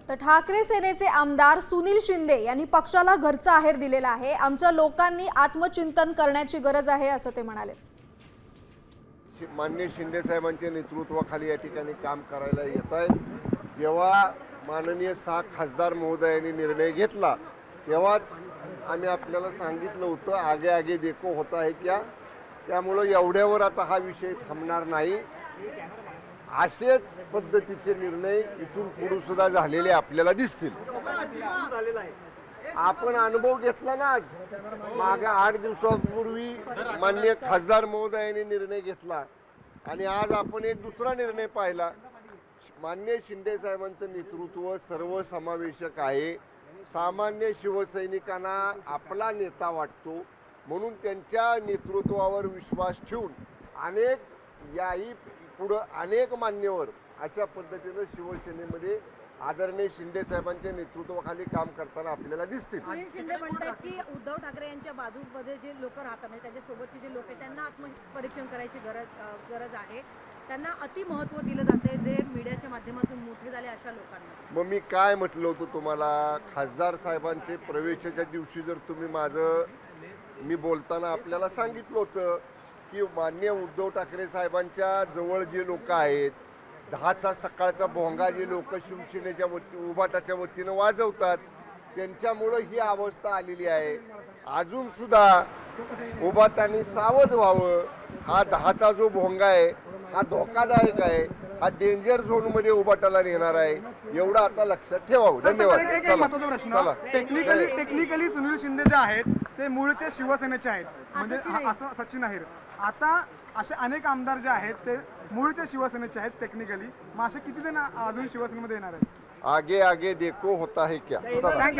तर ठाकरे सेनेचे आमदार सुनील शिंदे यांनी पक्षाला घरचा आहेर दिलेला आहे। आमच्या लोकांनी आत्मचिंतन करण्याची गरज आहे असं ते म्हणाले। माननीय शिंदे साहेबांच्या नेतृत्वाखाली या ठिकाणी काम करायला येत आहे। जेव्हा माननीय 6 खासदार महोदयांनी निर्णय घेतला तेव्हाच आम्ही आपल्याला सांगितलं होतं आगे आगे देखो होता है क्या, त्यामुळे एवढ्यावर आता हा विषय थांबणार नाही। असेच पद्धतीचे निर्णय इथून पुढे सुद्धा झालेले आपल्याला दिसतील। आपण अनुभव घेतला ना, आज मागे 8 दिवसापूर्वी माननीय खासदार महोदयांनी निर्णय घेतला आणि आज आपण एक दुसरा निर्णय पाहिला। माननीय शिंदे साहेबांचं नेतृत्व सर्वसमावेशक आहे। सामान्य शिवसैनिकांना आपला नेता वाटतो, म्हणून त्यांच्या नेतृत्वावर विश्वास ठेवून अनेक मान्यवर अशा पद्धतीने शिवसेनेमध्ये आदरणीय शिंदे साहेबांच्या नेतृत्वाखाली काम करताना आपल्याला दिसतील। शिंदे म्हणतात की उद्धव ठाकरे यांच्या बाजूमध्ये जे लोक राहतात म्हणजे त्यांच्यासोबतचे जे लोक आहेत त्यांना आत्मपरीक्षण करायची गरज आहे, त्यांना अति महत्त्व दिलं जाते जे मीडियाच्या माध्यमातून मोठे झाले अशा लोकांना। मग मी काय म्हटलं होतं तुम्हाला, खासदार साहेबांचे प्रवेशाच्या दिवशी जर तुम्ही मी बोलताना आपल्याला सांगितलं होतं की माननीय उद्धव ठाकरे साहेबांच्या जवळ जे लोक आहेत, 10चा सकाळचा भोंगा जे लोक शिवसेनेच्या उभाटाच्या वतीनं वाजवतात त्यांच्यामुळं ही अवस्था आलेली आहे। अजून सुद्धा उभाटाने सावध व्हावं। हा 10चा जो भोंगा आहे हा धोकादायक आहे, हा डेंजर झोन मध्ये उभाटाला नेणार आहे, एवढं आता लक्षात ठेवावं। धन्यवाद। चला, टेक्निकली सुनील शिंदे जे आहेत ते मूळचे शिवसेनेचे आहेत, म्हणजे असं सचिन अहिर। आता असे अनेक आमदार जे आहेत ते मूळचे शिवसेनेचे आहेत टेक्निकली, मग असे किती जण अजून शिवसेनेमध्ये येणार आहेत? आगे आगे देखो होता है क्या।